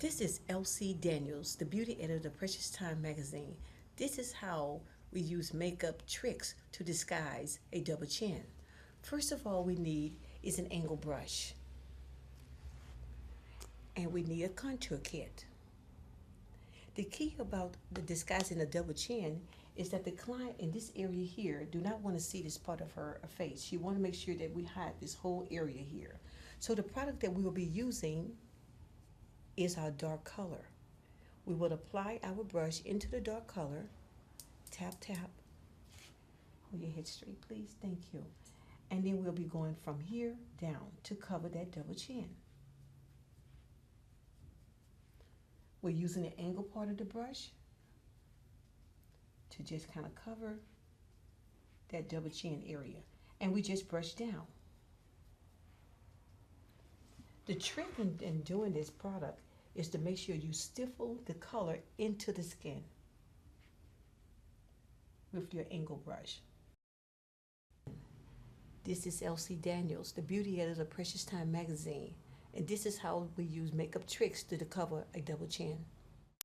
This is Elsie Daniels, the beauty editor of Precious Time magazine. This is how we use makeup tricks to disguise a double chin. First of all, we need is an angle brush, and we need a contour kit. The key about the disguising a double chin is that the client in this area here do not want to see this part of her face. She want to make sure that we hide this whole area here. So the product that we will be using is our dark color. We will apply our brush into the dark color. Tap, tap. Hold your head straight, please. Thank you. And then we'll be going from here down to cover that double chin. We're using the angle part of the brush to just kind of cover that double chin area. And we just brush down. The trick in doing this product is to make sure you stipple the color into the skin with your angle brush. This is Elsie Daniels, the beauty editor of Precious Time magazine, and this is how we use makeup tricks to cover a double chin.